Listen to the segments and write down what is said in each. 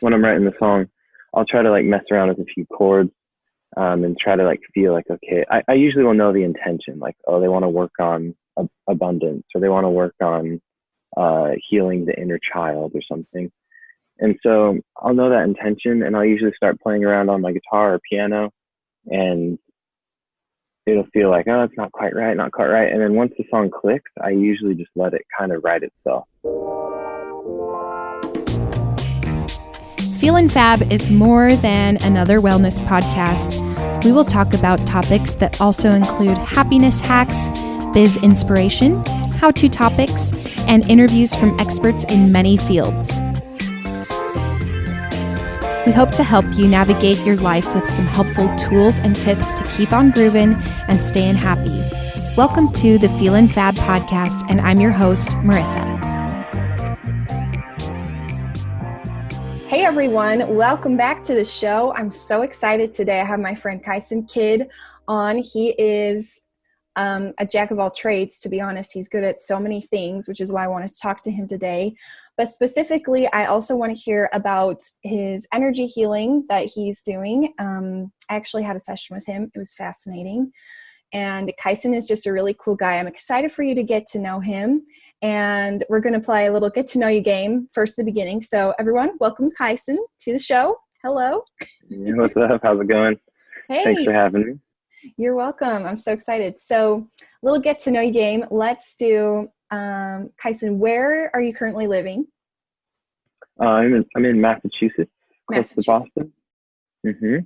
when I'm writing the song, I'll try to like mess around with a few chords, and try to like feel like, okay, I usually will know the intention, like, oh, they want to work on abundance, or they want to work on healing the inner child or something. And so I'll know that intention, and I'll usually start playing around on my guitar or piano, and it'll feel like, oh, it's not quite right, not quite right. And then once the song clicks, I usually just let it kind of write itself. Feelin Fab is more than another wellness podcast. We will talk about topics that also include happiness hacks, biz inspiration, how-to topics, and interviews from experts in many fields. We hope to help you navigate your life with some helpful tools and tips to keep on grooving and staying happy. Welcome to the Feelin Fab Podcast, and I'm your host, Marissa. Hey everyone, welcome back to the show. I'm so excited today. I have my friend Kyson Kid on. He is a jack of all trades, to be honest. He's good at so many things, which is why I wanted to talk to him today. But specifically, I also want to hear about his energy healing that he's doing. I actually had a session with him. It was fascinating. And Kyson is just a really cool guy. I'm excited for you to get to know him. And we're going to play a little get to know you game first at the beginning. So everyone, welcome Kyson to the show. Hello. Yeah, what's up? How's it going? Hey. Thanks for having me. You're welcome. I'm so excited. So a little get to know you game. Let's do, Kyson, where are you currently living? I'm in Massachusetts, close to Boston. Mm-hmm.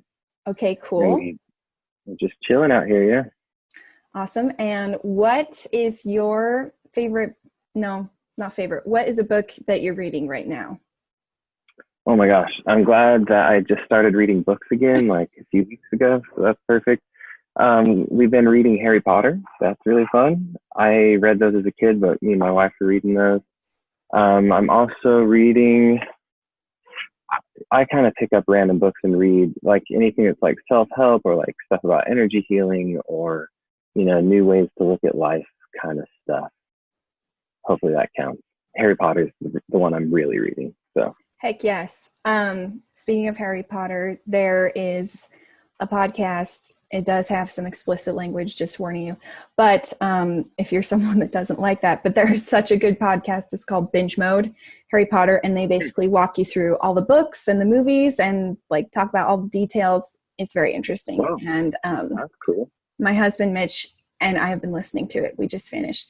Okay, cool. We're just chilling out here, yeah. Awesome. And what is your favorite, no, not favorite, what is a book that you're reading right now? Oh my gosh, I'm glad that I just started reading books again like a few weeks ago, so that's perfect. We've been reading Harry Potter. That's really fun. I read those as a kid, but me and my wife are reading those. I'm also reading, I kind of pick up random books and read like anything that's like self-help or like stuff about energy healing or, you know, new ways to look at life kind of stuff. Hopefully that counts. Harry Potter is the one I'm really reading. So. Heck yes. Speaking of Harry Potter, there is a podcast. It does have some explicit language, just warning you. But if you're someone that doesn't like that, but there is such a good podcast. It's called Binge Mode, Harry Potter. And they basically walk you through all the books and the movies and like talk about all the details. It's very interesting. Wow. And that's cool. My husband, Mitch, and I have been listening to it. We just finished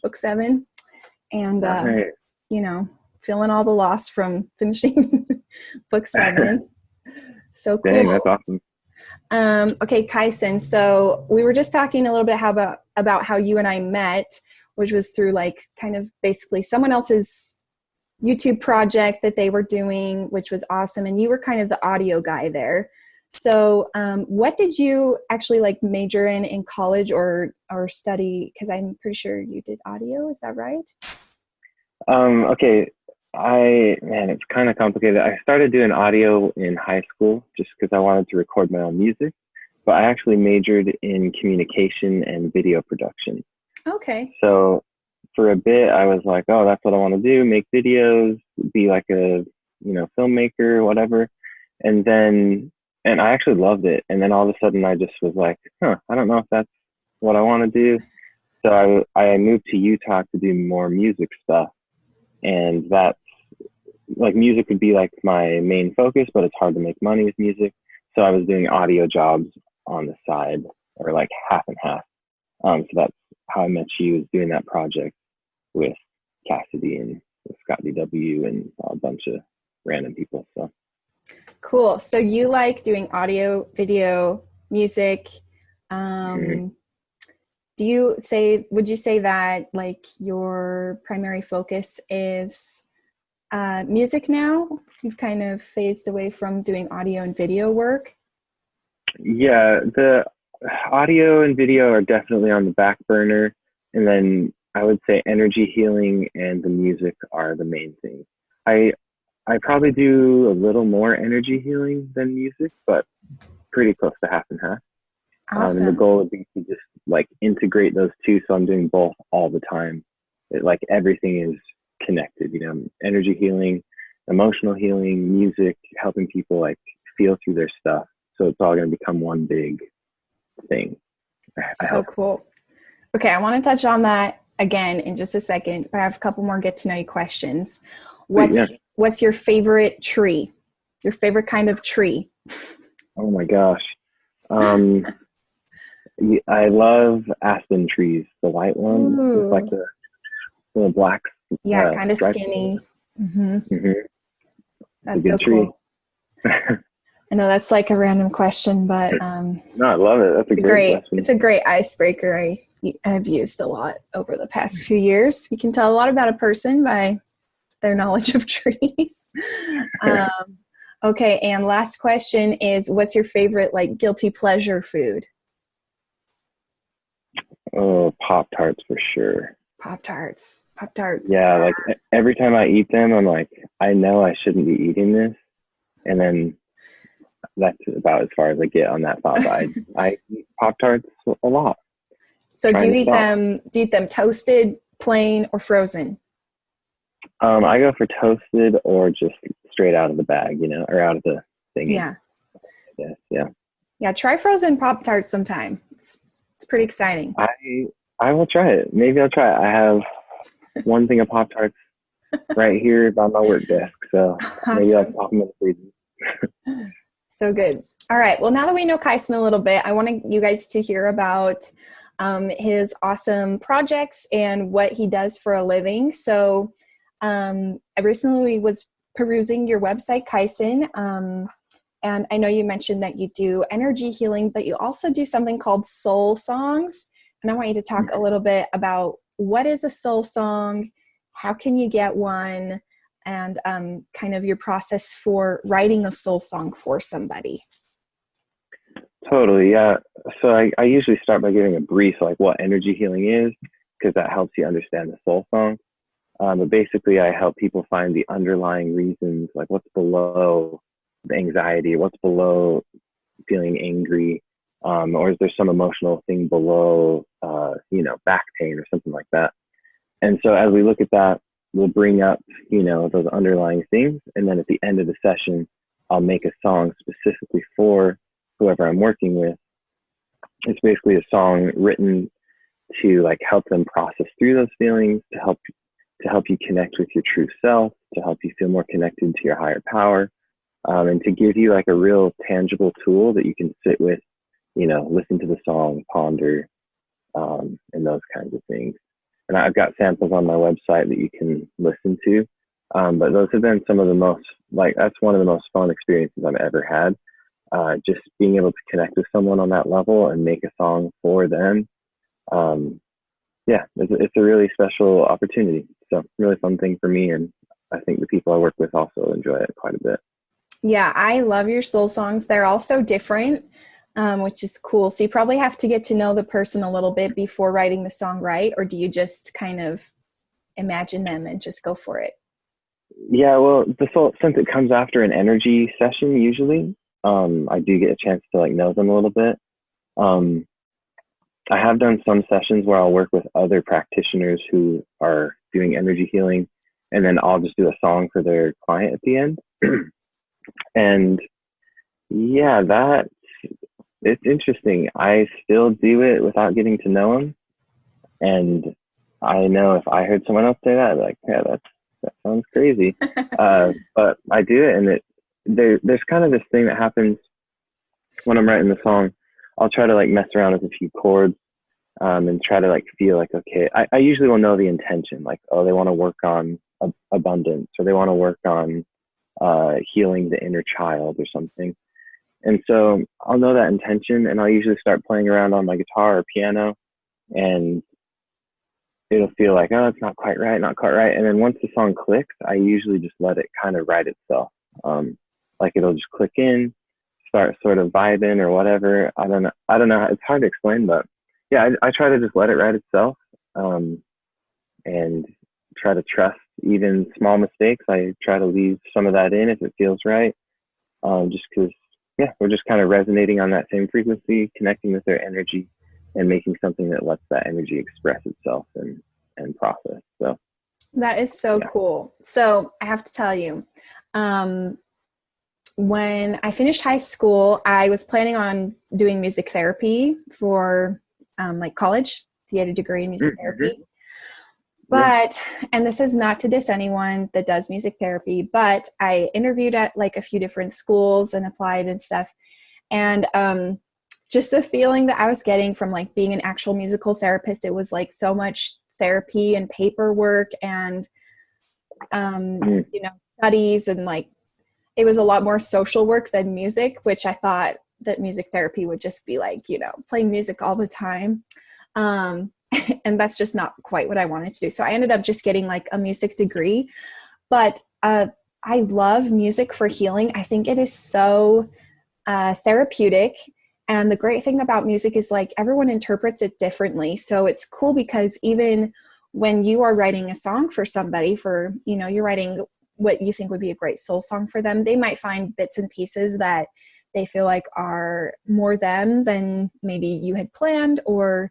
book 7. And, right. you know, feeling all the loss from finishing book 7. So cool. Dang, that's awesome. Okay, Kyson. So we were just talking a little bit about how you and I met, which was through like kind of basically someone else's YouTube project that they were doing, which was awesome. And you were kind of the audio guy there. So what did you actually like major in college or study? Because I'm pretty sure you did audio. Is that right? Okay. It's kind of complicated. I started doing audio in high school just because I wanted to record my own music, but I actually majored in communication and video production. Okay. So for a bit, I was like, oh, that's what I want to do, make videos, be like a, you know, filmmaker, whatever. And I actually loved it. And then all of a sudden I just was like, I don't know if that's what I want to do. So I moved to Utah to do more music stuff. And that's like music would be like my main focus, but it's hard to make money with music. So I was doing audio jobs on the side or like half and half. So that's how I met you, is doing that project with Cassidy and with Scott DW and a bunch of random people. So. Cool. So you like doing audio, video, music. Mm-hmm. Would you say that like your primary focus is music now? You've kind of phased away from doing audio and video work? Yeah, the audio and video are definitely on the back burner. And then I would say energy healing and the music are the main things. I probably do a little more energy healing than music, but pretty close to half and half. Awesome. And the goal would be to just like integrate those two. So I'm doing both all the time. Like everything is connected, you know, energy healing emotional healing, music, helping people like feel through their stuff. So it's all going to become one big thing. I So hope. cool. Okay, I want to touch on that again in just a second, but I have a couple more get to know you questions. What's your favorite tree? Your favorite kind of tree? Oh my gosh. I love aspen trees, the white one. Ooh. It's like the little black. Yeah, kind of stripe. skinny. Mm-hmm. Mm-hmm. That's so cool. I know that's like a random question, but no, I love it. That's a great question. It's a great icebreaker I have used a lot over the past few years. You can tell a lot about a person by their knowledge of trees. Okay, and last question is, what's your favorite like guilty pleasure food? Oh, Pop-Tarts for sure. Pop-Tarts. Yeah, like every time I eat them, I'm like, I know I shouldn't be eating this. And then that's about as far as I get on that thought. But I eat Pop-Tarts a lot. So do you eat them toasted, plain, or frozen? I go for toasted or just straight out of the bag, or out of the thingy. Yeah. Yes, yeah. Yeah, try frozen Pop-Tarts sometime. It's pretty exciting. I will try it. Maybe I'll try it. I have one thing of Pop-Tarts right here by my work desk, so maybe I'll pop them in the freezer. So good. All right. Well, now that we know Kyson a little bit, I want you guys to hear about his awesome projects and what he does for a living. So I recently was perusing your website, Kyson, and I know you mentioned that you do energy healing, but you also do something called soul songs. And I want you to talk a little bit about what is a soul song, how can you get one, and kind of your process for writing a soul song for somebody. Totally, yeah. So I usually start by giving a brief, like what energy healing is, because that helps you understand the soul song. But basically, I help people find the underlying reasons, like what's below the anxiety, what's below feeling angry, or is there some emotional thing below, back pain or something like that. And so as we look at that, we'll bring up, those underlying things. And then at the end of the session, I'll make a song specifically for whoever I'm working with. It's basically a song written to like help them process through those feelings, to help you connect with your true self, to help you feel more connected to your higher power, and to give you like a real tangible tool that you can sit with, listen to the song, ponder, and those kinds of things. And I've got samples on my website that you can listen to. But those have been some of the most, that's one of the most fun experiences I've ever had. Just being able to connect with someone on that level and make a song for them. It's a really special opportunity. So really fun thing for me. And I think the people I work with also enjoy it quite a bit. Yeah, I love your soul songs. They're all so different, which is cool. So you probably have to get to know the person a little bit before writing the song, right? Or do you just kind of imagine them and just go for it? Yeah, well, since it comes after an energy session, usually, I do get a chance to know them a little bit. I have done some sessions where I'll work with other practitioners who are doing energy healing, and then I'll just do a song for their client at the end. And yeah, it's interesting. I still do it without getting to know them. And I know if I heard someone else say that, I'd be like, yeah, that sounds crazy. But I do it, and there's kind of this thing that happens when I'm writing the song. I'll try to mess around with a few chords, and try to feel okay. I usually will know the intention, they want to work on abundance, or they want to work on healing the inner child or something. And so I'll know that intention, and I'll usually start playing around on my guitar or piano, and it'll feel like, oh, it's not quite right. And then once the song clicks, I usually just let it kind of write itself. It'll just click in, start sort of vibing or whatever. I don't know. It's hard to explain, but yeah, I try to just let it write itself, and try to trust even small mistakes. I try to leave some of that in if it feels right, just because, yeah, we're just kind of resonating on that same frequency, connecting with their energy, and making something that lets that energy express itself and process. So That is so Yeah. cool. So I have to tell you, when I finished high school, I was planning on doing music therapy for like college. I had a degree in music Mm-hmm. therapy. Yeah. But, and this is not to diss anyone that does music therapy, but I interviewed at like a few different schools and applied and stuff. And just the feeling that I was getting from like being an actual musical therapist, it was like so much therapy and paperwork and, Mm. studies, and like, it was a lot more social work than music, which I thought that music therapy would just be like, playing music all the time. Um, and that's just not quite what I wanted to do. So I ended up just getting like a music degree, but I love music for healing. I think it is so therapeutic. And the great thing about music is like everyone interprets it differently. So it's cool because even when you are writing a song for somebody, you're writing what you think would be a great soul song for them, they might find bits and pieces that they feel like are more them than maybe you had planned, or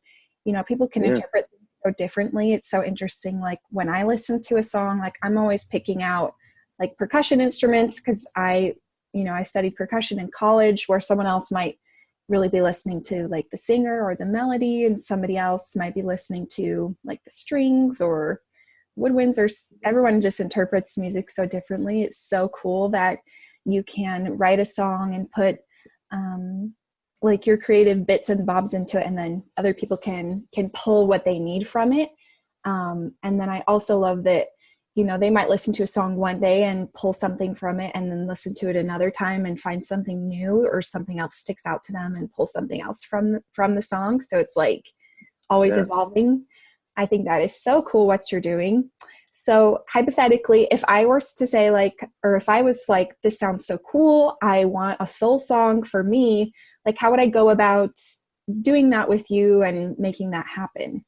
people can Yeah. interpret things so differently. It's so interesting. Like when I listen to a song, like I'm always picking out like percussion instruments, because I studied percussion in college, where someone else might really be listening to like the singer or the melody, and somebody else might be listening to like the strings or woodwinds, or everyone just interprets music so differently. It's so cool that you can write a song and put like your creative bits and bobs into it, and then other people can pull what they need from it. And then I also love that they might listen to a song one day and pull something from it, and then listen to it another time and find something new, or something else sticks out to them and pull something else from the song. So it's like always Yeah. evolving. I think that is so cool what you're doing. So hypothetically, if I were to say if I was like, this sounds so cool, I want a soul song for me, like how would I go about doing that with you and making that happen?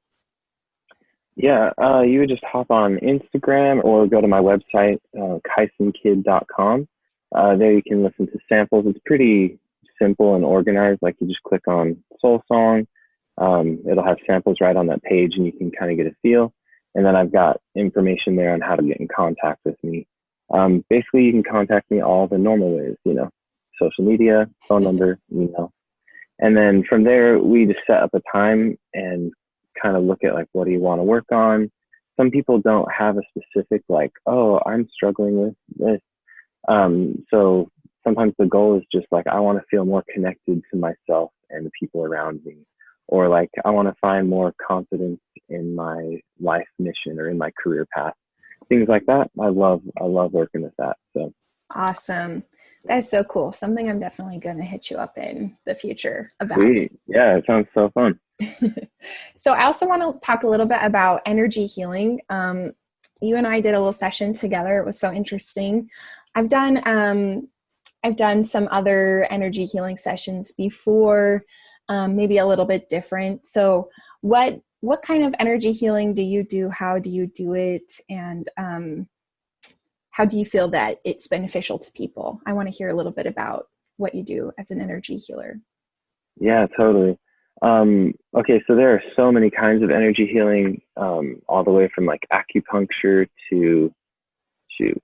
Yeah, you would just hop on Instagram or go to my website, kysonkid.com. There you can listen to samples. It's pretty simple and organized. Like you just click on Soul Song. It'll have samples right on that page, and you can kind of get a feel. And then I've got information there on how to get in contact with me. Basically, you can contact me all the normal ways, social media, phone number, email. And then from there, we just set up a time and kind of look at like, what do you want to work on? Some people don't have a specific like, oh, I'm struggling with this. So sometimes the goal is just like, I want to feel more connected to myself and the people around me, or like, I want to find more confidence in my life mission or in my career path, things like that. I love working with that. So Awesome. That's so cool. Something I'm definitely going to hit you up in the future about. sweet. Yeah, it sounds so fun. So I also want to talk a little bit about energy healing. You and I did a little session together. It was so interesting. I've done some other energy healing sessions before, maybe a little bit different. So what kind of energy healing do you do? How do you do it? And how do you feel that it's beneficial to people? I want to hear a little bit about what you do as an energy healer. Yeah, totally. Okay, so there are so many kinds of energy healing, all the way from like acupuncture to, shoot,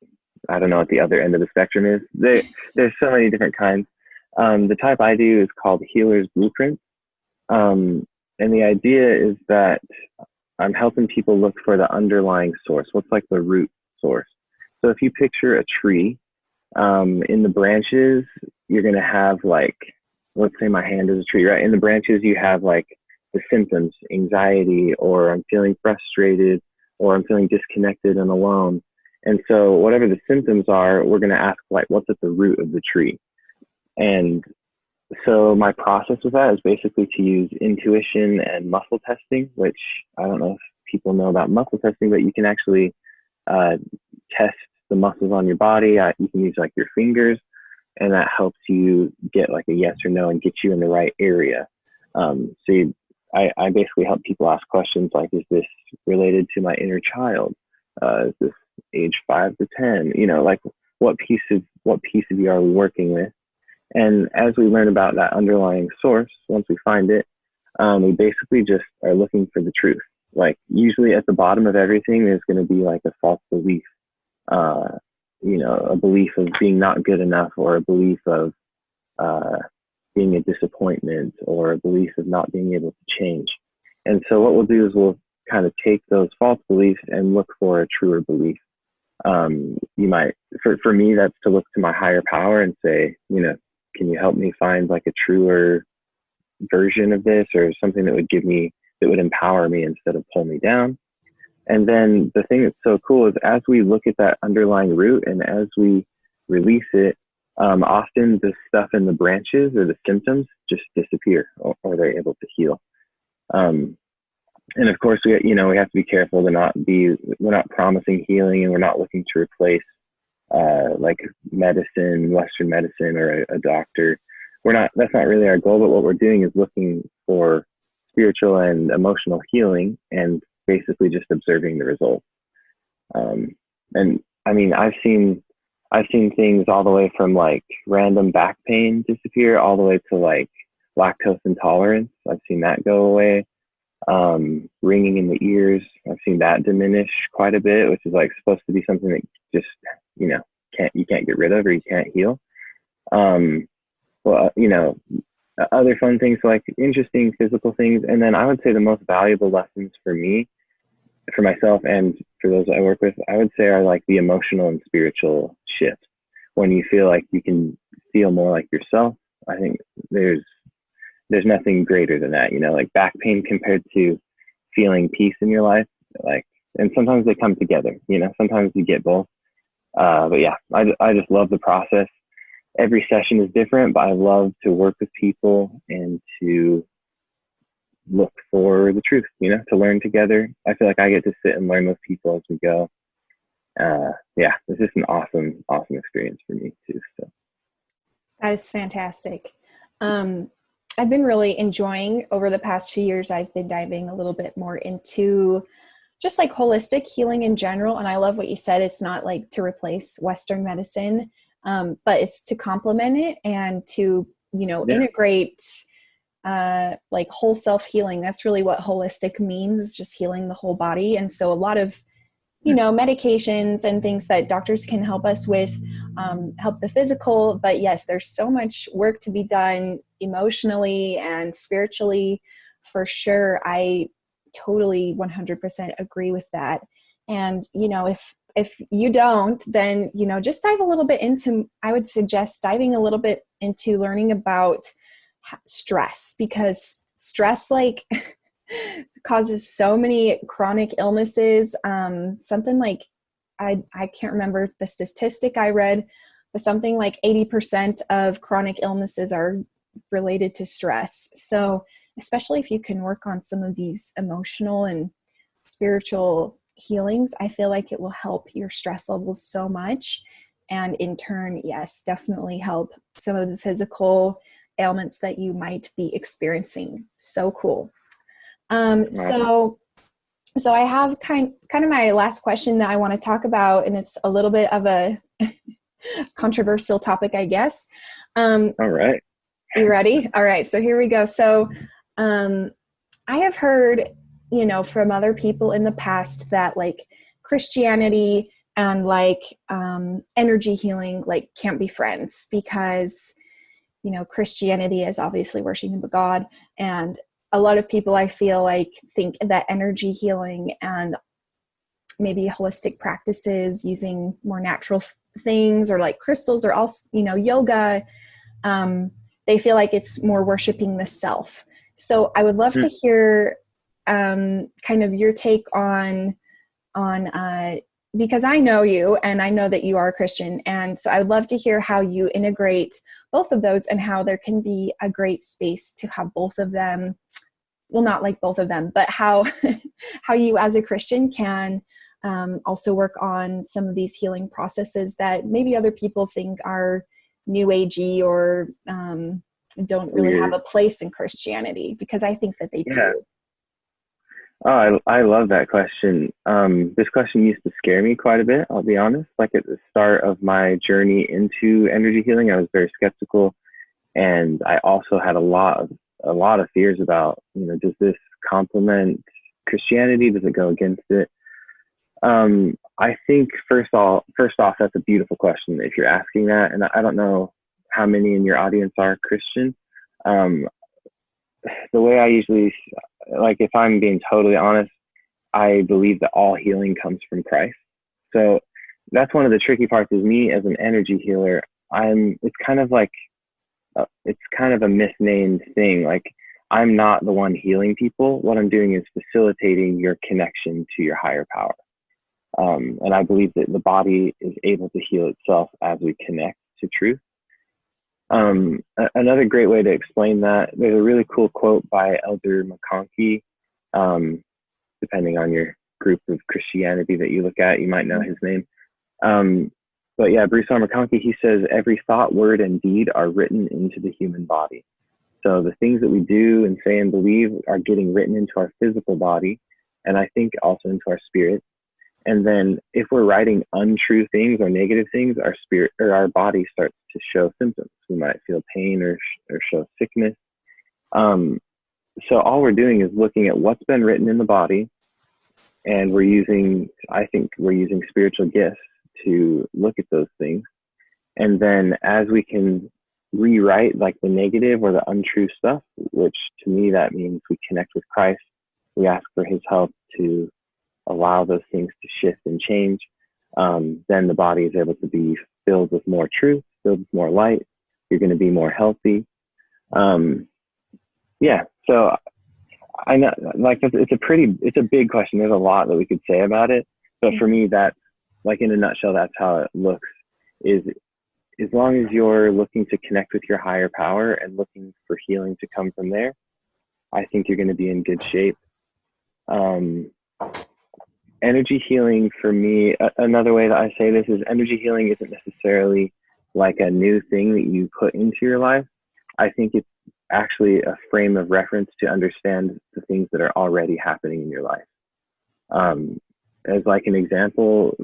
I don't know what the other end of the spectrum is. There's so many different kinds. The type I do is called Healer's Blueprint. And the idea is that I'm helping people look for the underlying source. What's like the root source? So if you picture a tree, in the branches, you're going to have like, let's say my hand is a tree, right? In the branches, you have like the symptoms, anxiety, or I'm feeling frustrated, or I'm feeling disconnected and alone. And so whatever the symptoms are, we're going to ask like, what's at the root of the tree? And so my process with that is basically to use intuition and muscle testing, which I don't know if people know about muscle testing, but you can actually test the muscles on your body. You can use like your fingers, and that helps you get like a yes or no and get you in the right area. I basically help people ask questions like, is this related to my inner child? Is this age 5 to 10? Like what piece of you are we working with? And as we learn about that underlying source, once we find it, we basically just are looking for the truth. like usually at the bottom of everything, there's going to be like a false belief, a belief of being not good enough, or a belief of being a disappointment, or a belief of not being able to change. And so what we'll do is we'll kind of take those false beliefs and look for a truer belief. You might, for me, that's to look to my higher power and say, can you help me find like a truer version of this, or something that would empower me instead of pull me down. And then the thing that's so cool is, as we look at that underlying root and as we release it, often the stuff in the branches or the symptoms just disappear, or they're able to heal. And of course, we have to be careful to we're not promising healing, and we're not looking to replace like medicine, Western medicine, or a doctor. That's not really our goal, but what we're doing is looking for spiritual and emotional healing, and basically just observing the results. And I mean, I've seen things all the way from like random back pain disappear, all the way to like lactose intolerance. I've seen that go away. Ringing in the ears, I've seen that diminish quite a bit, which is like supposed to be something that just, you can't get rid of, or you can't heal. Other fun things, like interesting physical things. And then I would say the most valuable lessons for myself, and for those I work with, I would say are like the emotional and spiritual shifts. When you feel like you can feel more like yourself, I think there's nothing greater than that, like back pain compared to feeling peace in your life. And sometimes they come together, sometimes you get both. But yeah, I just love the process. Every session is different, but I love to work with people and to look for the truth, to learn together. I feel like I get to sit and learn with people as we go. It's just an awesome experience for me too. So that is fantastic. I've been really enjoying, over the past few years, I've been diving a little bit more into just like holistic healing in general. And I love what you said. It's not like to replace Western medicine, but it's to complement it and to, integrate like whole self-healing. That's really what holistic means, is just healing the whole body. And so a lot of, medications and things that doctors can help us with, help the physical, but yes, there's so much work to be done emotionally and spiritually, for sure. I totally 100% agree with that. And, if you don't, then, just dive a little bit into, I would suggest diving a little bit into learning about stress, because stress, like, causes so many chronic illnesses. Something like, I can't remember the statistic I read, but something like 80% of chronic illnesses are related to stress. So especially if you can work on some of these emotional and spiritual healings, I feel like it will help your stress levels so much. And in turn, yes, definitely help some of the physical ailments that you might be experiencing. So cool. So I have kind of my last question that I want to talk about, and it's a little bit of a controversial topic, I guess. All right. You ready? All right. So here we go. So, I have heard, from other people in the past that like Christianity and like, energy healing, like can't be friends, because, Christianity is obviously worshiping the God, and a lot of people, I feel like, think that energy healing and maybe holistic practices using more natural things, or like crystals, or also, yoga, they feel like it's more worshiping the self. So I would love to hear kind of your take on because I know you, and I know that you are a Christian. And so I would love to hear how you integrate both of those, and how there can be a great space to have both of them. Well, not like both of them, but how you as a Christian can also work on some of these healing processes that maybe other people think are new agey, or don't really have a place in Christianity, because I think that they do. Oh, I love that question. This question used to scare me quite a bit, I'll be honest. Like at the start of my journey into energy healing, I was very skeptical, and I also had a lot of fears about, does this complement Christianity? Does it go against it? I think first off, that's a beautiful question if you're asking that. And I don't know how many in your audience are Christian. The way I usually, like, if I'm being totally honest, I believe that all healing comes from Christ. So that's one of the tricky parts is me as an energy healer. It's kind of like, it's kind of a misnamed thing. Like, I'm not the one healing people. What I'm doing is facilitating your connection to your higher power. And I believe that the body is able to heal itself as we connect to truth. Another great way to explain that, there's a really cool quote by Elder McConkie. Depending on your group of Christianity that you look at, you might know his name. But yeah, Bruce R. McConkie, he says, every thought, word, and deed are written into the human body. So the things that we do and say and believe are getting written into our physical body, and I think also into our spirit. And then if we're writing untrue things or negative things, our spirit or our body starts to show symptoms. We might feel pain or show sickness. So all we're doing is looking at what's been written in the body, and I think we're using spiritual gifts to look at those things. And then as we can rewrite like the negative or the untrue stuff, which to me, that means we connect with Christ, we ask for his help to allow those things to shift and change, then the body is able to be filled with more truth, filled with more light. You're going to be more healthy. Yeah. So I know, like, it's a big question. There's a lot that we could say about it. But for me, that's, like, in a nutshell, that's how it looks, is as long as you're looking to connect with your higher power and looking for healing to come from there, I think you're going to be in good shape. Energy healing for me, another way that I say this is energy healing isn't necessarily like a new thing that you put into your life. I think it's actually a frame of reference to understand the things that are already happening in your life. As like an example,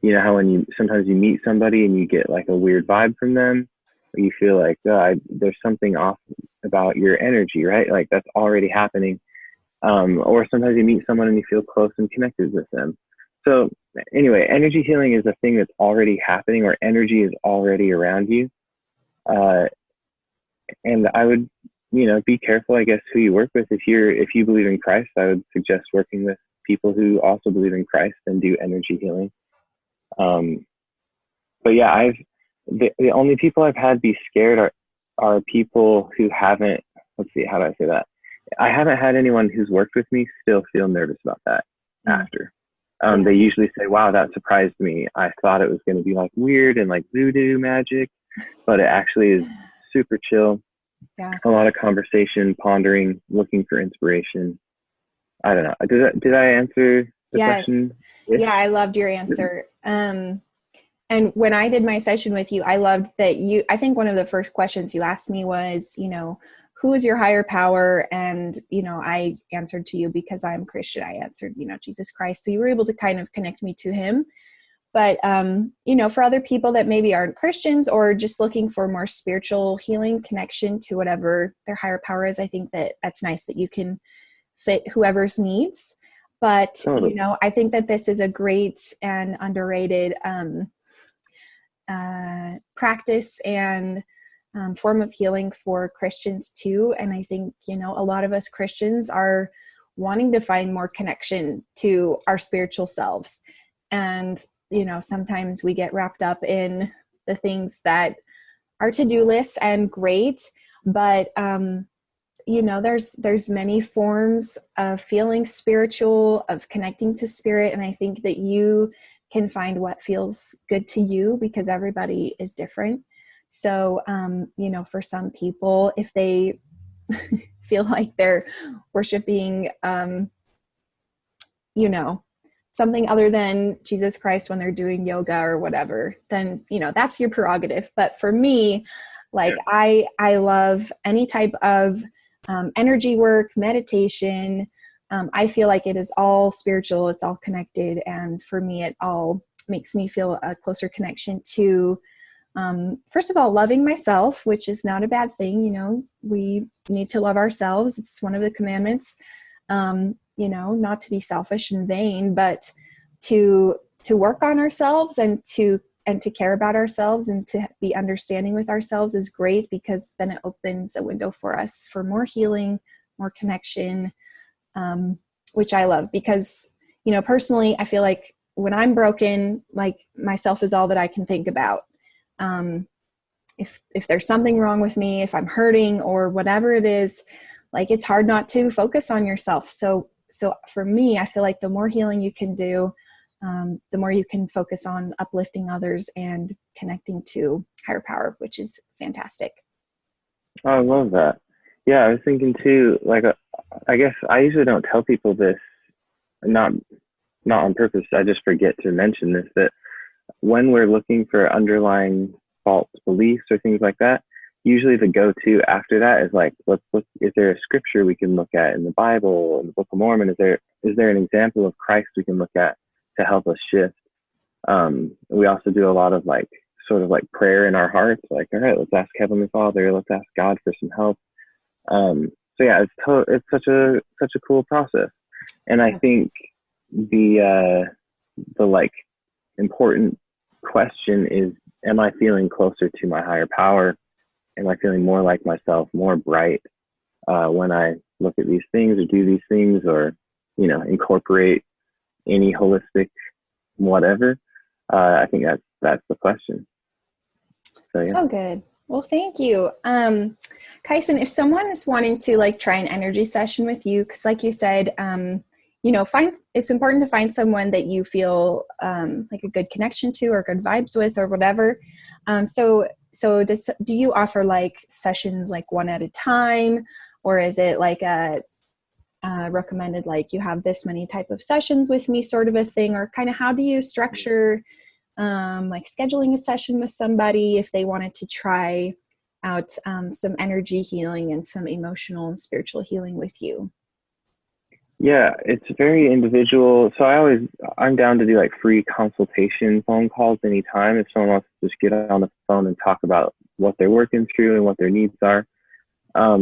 you know how when sometimes you meet somebody and you get like a weird vibe from them, or you feel like, oh, there's something off about your energy, right? Like that's already happening. Or sometimes you meet someone and you feel close and connected with them. So anyway, energy healing is a thing that's already happening, or energy is already around you. And I would, be careful, I guess, who you work with. If you believe in Christ, I would suggest working with people who also believe in Christ and do energy healing. But yeah, the only people I've had be scared are people who haven't, let's see, how do I say that? I haven't had anyone who's worked with me still feel nervous about that after. They usually say, wow, that surprised me. I thought it was going to be like weird and like voodoo magic, but it actually is super chill. Yeah. A lot of conversation, pondering, looking for inspiration. I don't know. Did I answer the question? Yeah, I loved your answer. And when I did my session with you, I loved that I think one of the first questions you asked me was, who is your higher power? And, I answered to you because I'm Christian. I answered, Jesus Christ. So you were able to kind of connect me to him. But, for other people that maybe aren't Christians or just looking for more spiritual healing connection to whatever their higher power is, I think that's nice that you can fit whoever's needs. But, I think that this is a great and underrated practice and form of healing for Christians too. And I think, a lot of us Christians are wanting to find more connection to our spiritual selves. And, sometimes we get wrapped up in the things that are to-do lists, and great, but, there's many forms of feeling spiritual, of connecting to spirit. And I think that you can find what feels good to you because everybody is different. So, for some people, if they feel like they're worshiping, something other than Jesus Christ when they're doing yoga or whatever, then, that's your prerogative. But for me, like, I love any type of energy work, meditation. I feel like it is all spiritual. It's all connected. And for me, it all makes me feel a closer connection to, first of all, loving myself, which is not a bad thing. We need to love ourselves. It's one of the commandments. not to be selfish and vain, but to work on ourselves and to care about ourselves and to be understanding with ourselves is great, because then it opens a window for us for more healing, more connection, which I love, because, personally, I feel like when I'm broken, like, myself is all that I can think about. If there's something wrong with me, if I'm hurting or whatever it is, like, it's hard not to focus on yourself. So for me, I feel like the more healing you can do, the more you can focus on uplifting others and connecting to higher power, which is fantastic. Oh, I love that. Yeah, I was thinking too, like, I guess I usually don't tell people this, not on purpose. I just forget to mention this, that when we're looking for underlying false beliefs or things like that, usually the go-to after that is like, let's look, is there a scripture we can look at in the Bible, in the Book of Mormon? Is there an example of Christ we can look at to help us shift? We also do a lot of like sort of like prayer in our hearts, like, all right, let's ask Heavenly Father, let's ask God for some help. So yeah, it's such a cool process. And I think the like important question is, am I feeling closer to my higher power? Am I feeling more like myself, more bright when I look at these things or do these things, or, incorporate any holistic whatever? I think that's the question. So yeah. Oh, good. Well, thank you. Kyson, if someone is wanting to like try an energy session with you, because like you said, it's important to find someone that you feel like a good connection to or good vibes with or whatever. So do you offer like sessions like one at a time, or is it like a recommended, like, you have this many type of sessions with me sort of a thing, or kind of how do you structure like scheduling a session with somebody if they wanted to try out some energy healing and some emotional and spiritual healing with you? Yeah, it's very individual. So I'm down to do like free consultation phone calls anytime. If someone wants to just get on the phone and talk about what they're working through and what their needs are.